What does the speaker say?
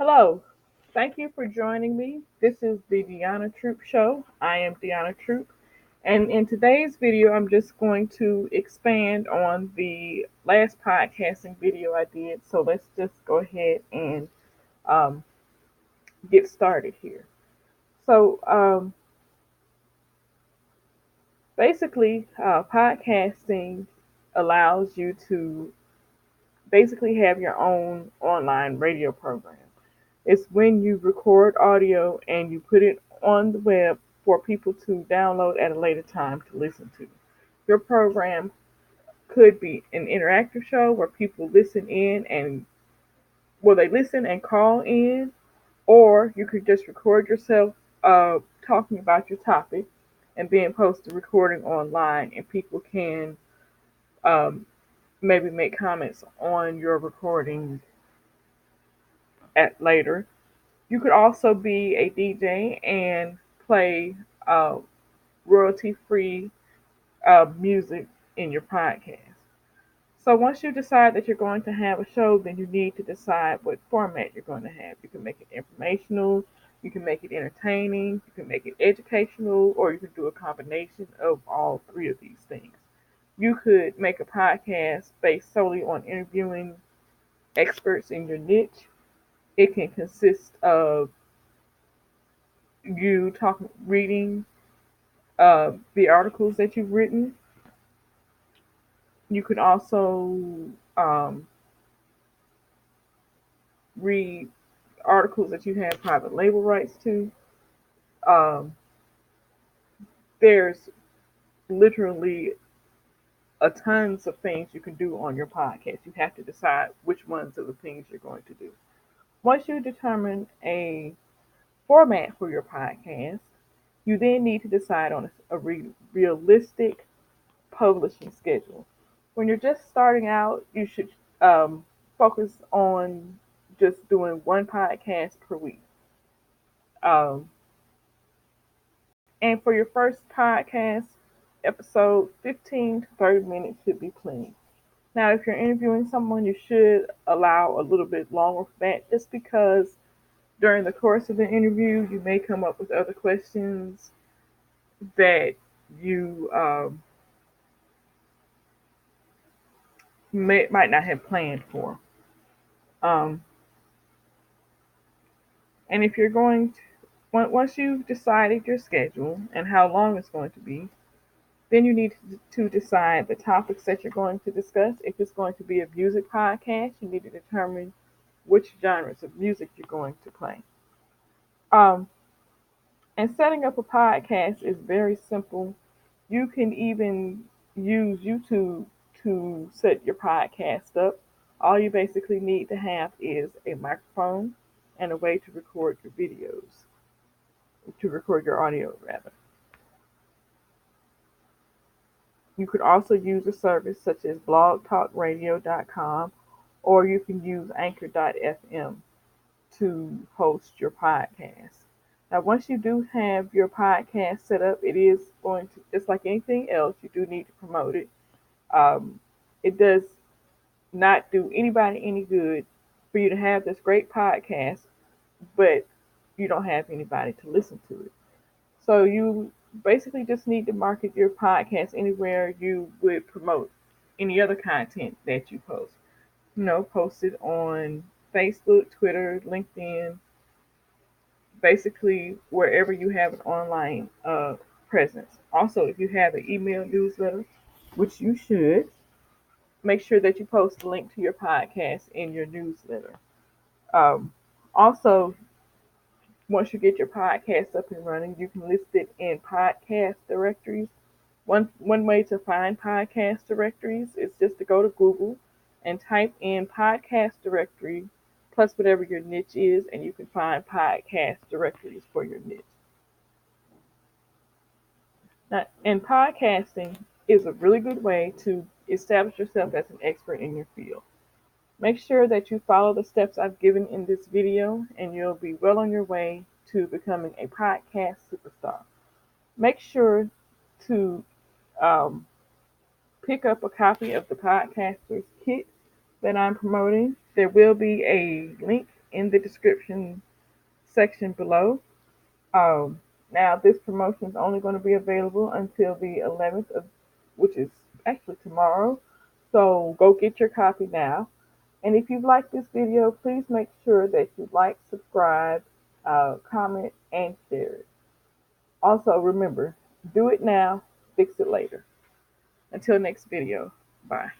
Hello, thank you for joining me. This is the DeAnna Troupe Show. I am DeAnna Troupe, and in today's video, I'm just going to expand on the last podcasting video I did. So let's just go ahead and um, get started here. So basically, podcasting allows you to basically have your own online radio program. It's when you record audio and you put it on the web for people to download at a later time to listen to. Your program could be an interactive show where people listen in and they listen and call in, or you could just record yourself talking about your topic and then post the recording online, and people can um, maybe make comments on your recording at later. You could also be a DJ and play uh, royalty free music in your podcast. So once you decide that you're going to have a show, then you need to decide what format you're going to have. You can make it informational, you can make it entertaining, you can make it educational, or you can do a combination of all three of these things. You could make a podcast based solely on interviewing experts in your niche. It can consist of you talking, reading the articles that you've written. You could also um, read articles that you have private label rights to. Um, there's literally a tons of things you can do on your podcast. You have to decide which ones are the things you're going to do. Once you determine a format for your podcast, you then need to decide on a realistic publishing schedule. When you're just starting out, you should focus on just doing one podcast per week. Um, and for your first podcast episode, 15 to 30 minutes should be plenty. Now, if you're interviewing someone, you should allow a little bit longer for that just because during the course of the interview, you may come up with other questions that you might not have planned for. Um, And if you're going to, once you've decided your schedule and how long it's going to be, then you need to decide the topics that you're going to discuss. If it's going to be a music podcast, you need to determine which genres of music you're going to play. Um, and setting up a podcast is very simple. You can even use YouTube to set your podcast up. All you basically need to have is a microphone and a way to record your videos, to record your audio rather. You could also use a service such as blogtalkradio.com, or you can use anchor.fm to host your podcast. Now, once you do have your podcast set up, it is going to, just like anything else, you do need to promote it. Um, it does not do anybody any good for you to have this great podcast, but you don't have anybody to listen to it. So you basically just need to market your podcast anywhere you would promote any other content that you post. Post it on Facebook, Twitter, LinkedIn, basically wherever you have an online presence. Also, if you have an email newsletter, which you should, make sure that you post a link to your podcast in your newsletter. Um, Also, once you get your podcast up and running, you can list it in podcast directories. One way to find podcast directories is just to go to Google and type in podcast directory plus whatever your niche is, and you can find podcast directories for your niche. Now, and podcasting is a really good way to establish yourself as an expert in your field. Make sure that you follow the steps I've given in this video, and you'll be well on your way to becoming a podcast superstar. Make sure to um, pick up a copy of the Podcaster's Kit that I'm promoting. There will be a link in the description section below. Um, Now, this promotion is only going to be available until the 11th of, which is actually tomorrow. So go get your copy now. And if you like this video, please make sure that you like, subscribe, comment, and share it. Also, remember, do it now, fix it later. Until next video, bye.